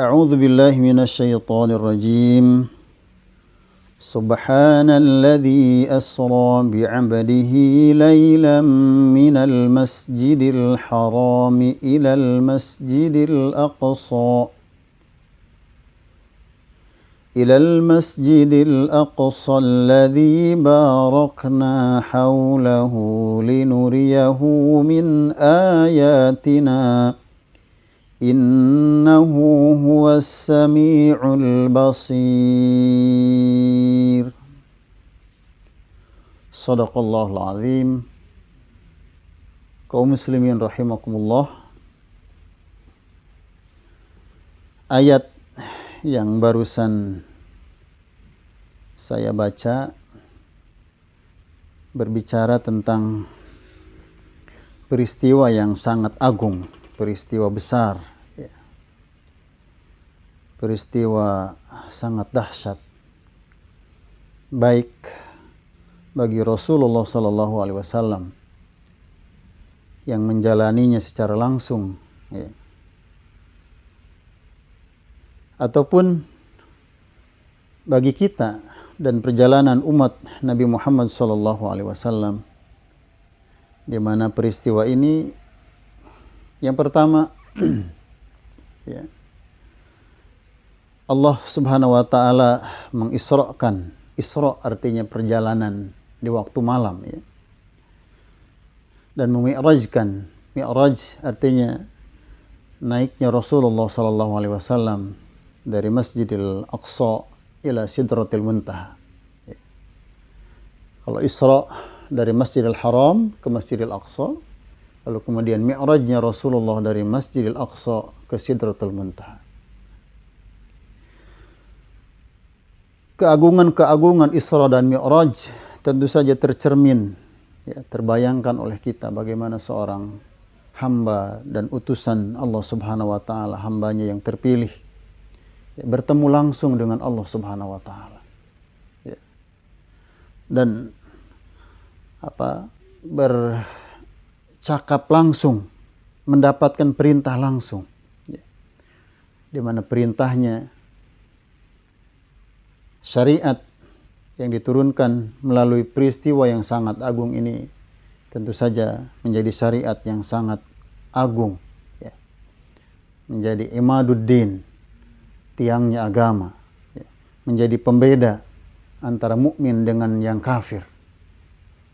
أعوذ بالله من الشيطان الرجيم سبحان الذي أسرى بعبده ليلا من المسجد الحرام إلى المسجد الأقصى الذي باركنا حوله لنريه من آياتنا إنه هو السميع البصير. Sadaqallahul azim. Kaum muslimin rahimakumullah. Ayat yang barusan saya baca berbicara tentang peristiwa yang sangat agung, peristiwa besar, peristiwa sangat dahsyat, baik bagi Rasulullah SAW yang menjalaninya secara langsung, ataupun bagi kita dan perjalanan umat Nabi Muhammad SAW, di mana peristiwa ini yang pertama Allah Subhanahu wa taala mengisrakan. Isra artinya perjalanan di waktu malam, dan memi'rajkan. Mi'raj artinya naiknya Rasulullah sallallahu alaihi wasallam dari Masjidil Aqsa ila Sidratil Muntaha. Kalau Isra dari Masjidil Haram ke Masjidil Aqsa, lalu kemudian mi'rajnya Rasulullah dari Masjidil Aqsa ke Sidratul Muntaha. Keagungan-keagungan Isra dan Mi'raj tentu saja tercermin, terbayangkan oleh kita bagaimana seorang hamba dan utusan Allah Subhanahu wa taala, hambanya yang terpilih, bertemu langsung dengan Allah Subhanahu wa taala. Dan bercakap langsung, mendapatkan perintah langsung, di mana perintahnya, syariat yang diturunkan melalui peristiwa yang sangat agung ini tentu saja menjadi syariat yang sangat agung, menjadi imaduddin, tiangnya agama, menjadi pembeda antara mukmin dengan yang kafir,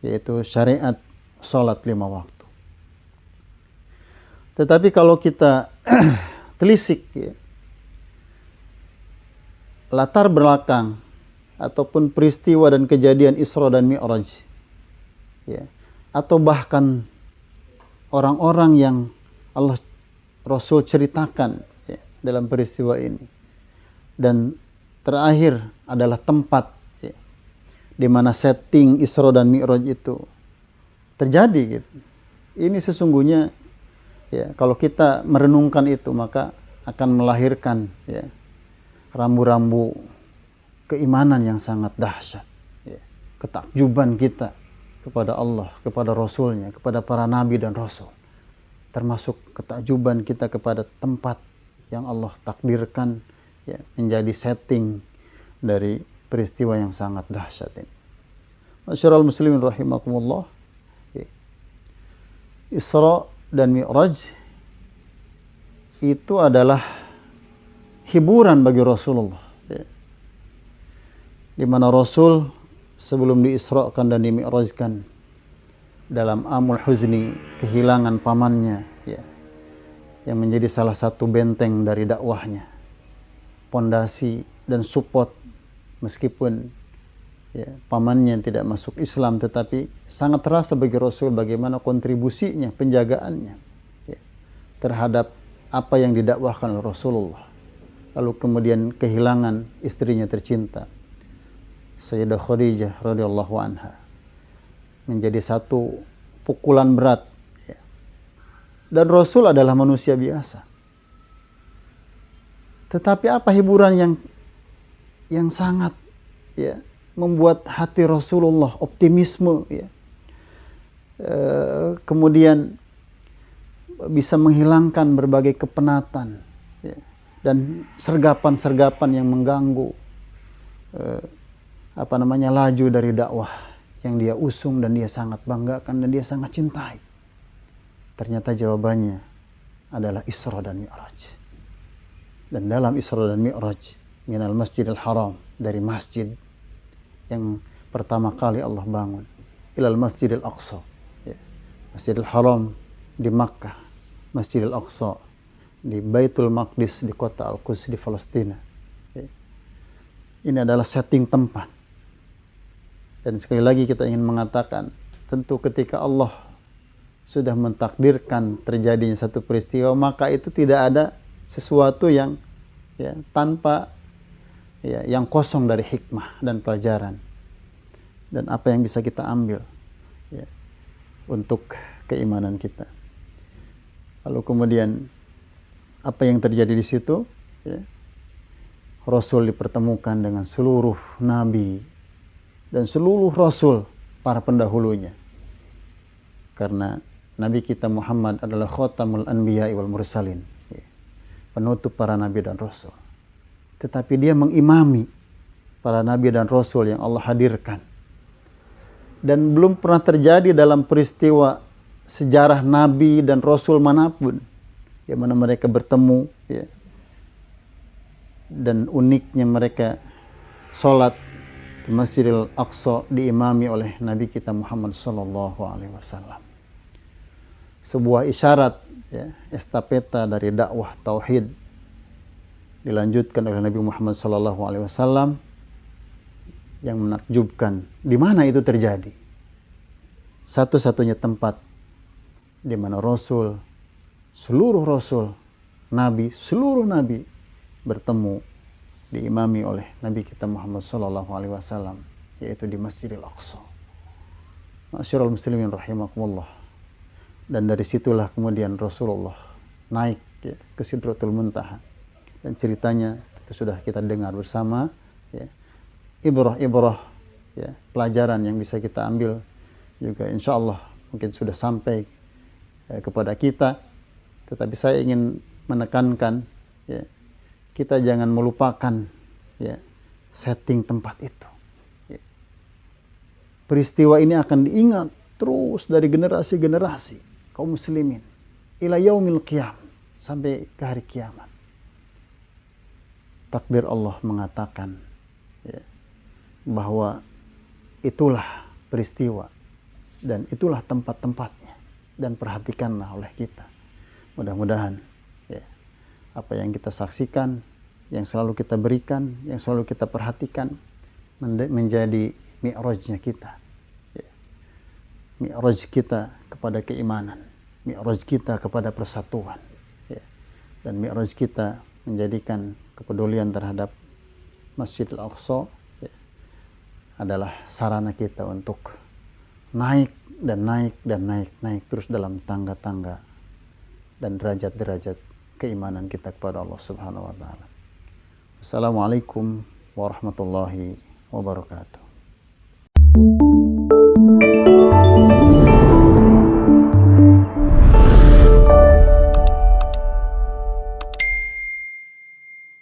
yaitu syariat salat 5 waktu. Tetapi kalau kita telisik latar belakang ataupun peristiwa dan kejadian Isra dan Mi'raj, atau bahkan orang-orang yang Allah Rasul ceritakan dalam peristiwa ini, dan terakhir adalah tempat di mana setting Isra dan Mi'raj itu terjadi, Ini sesungguhnya, kalau kita merenungkan itu, maka akan melahirkan rambu-rambu keimanan yang sangat dahsyat, ketakjuban kita kepada Allah, kepada Rasulnya, kepada para nabi dan Rasul, termasuk ketakjuban kita kepada tempat yang Allah takdirkan menjadi setting dari peristiwa yang sangat dahsyat ini. Masyiral muslimin rahimakumullah, Isra dan Mi'raj itu adalah hiburan bagi Rasulullah, di mana Rasul sebelum diisrakan dan dimi'rajkan dalam amul huzni, kehilangan pamannya, yang menjadi salah satu benteng dari dakwahnya, pondasi dan support, meskipun pamannya tidak masuk Islam, tetapi sangat terasa bagi Rasul bagaimana kontribusinya, penjagaannya terhadap apa yang didakwahkan oleh Rasulullah. Lalu kemudian kehilangan istrinya tercinta, Sayyidah Khadijah radhiyallahu anha, menjadi satu pukulan berat. Dan Rasul adalah manusia biasa. Tetapi apa hiburan yang sangat membuat hati Rasulullah optimisme, kemudian bisa menghilangkan berbagai kepenatan, dan sergapan-sergapan yang mengganggu laju dari dakwah yang dia usung dan dia sangat banggakan dan dia sangat cintai. Ternyata jawabannya adalah Isra dan Mi'raj. Dan dalam Isra dan Mi'raj, minal Masjidil Haram, dari masjid yang pertama kali Allah bangun, ilal Masjidil Aqsa, ya. Masjidil Haram di Makkah, Masjidil Aqsa di Baitul Maqdis di kota Al-Quds di Palestina. Ya. Ini adalah setting tempat. Dan sekali lagi kita ingin mengatakan, tentu ketika Allah sudah mentakdirkan terjadinya satu peristiwa, maka itu tidak ada sesuatu yang tanpa yang kosong dari hikmah dan pelajaran. Dan apa yang bisa kita ambil untuk keimanan kita. Lalu kemudian apa yang terjadi di situ? Rasul dipertemukan dengan seluruh nabi dan seluruh rasul para pendahulunya. Karena Nabi kita Muhammad adalah khatamul anbiya wal mursalin, penutup para nabi dan rasul. Tetapi dia mengimami para nabi dan rasul yang Allah hadirkan. Dan belum pernah terjadi dalam peristiwa sejarah nabi dan rasul manapun di mana mereka bertemu, dan uniknya mereka sholat di Masjidil Aqsa diimami oleh Nabi kita Muhammad sallallahu alaihi wasallam. Sebuah isyarat, estafeta dari dakwah tauhid dilanjutkan oleh Nabi Muhammad sallallahu alaihi wasallam yang menakjubkan. Di mana itu terjadi? Satu-satunya tempat di mana Rasul, seluruh Rasul, Nabi, seluruh Nabi bertemu diimami oleh Nabi kita Muhammad sallallahu alaihi wasallam, yaitu di Masjidil Aqsa. Ma'asyiral muslimin rahimakumullah. Dan dari situlah kemudian Rasulullah naik ke Sidratul Muntaha. Dan ceritanya itu sudah kita dengar bersama, ibrah-ibrah, pelajaran yang bisa kita ambil juga insyaallah mungkin sudah sampai kepada kita. Tetapi saya ingin menekankan, kita jangan melupakan setting tempat itu. Peristiwa ini akan diingat terus dari generasi-generasi kaum muslimin ila yaumil qiyam, sampai ke hari kiamat. Takdir Allah mengatakan bahwa itulah peristiwa dan itulah tempat-tempatnya, dan perhatikanlah oleh kita. Mudah-mudahan apa yang kita saksikan, yang selalu kita berikan, yang selalu kita perhatikan menjadi mi'rajnya kita. Mi'raj kita kepada keimanan, mi'raj kita kepada persatuan, dan mi'raj kita menjadikan kepedulian terhadap Masjidil Aqsa adalah sarana kita untuk naik dan naik dan naik terus dalam tangga-tangga dan derajat-derajat keimanan kita kepada Allah Subhanahu wa taala. Assalamualaikum warahmatullahi wabarakatuh.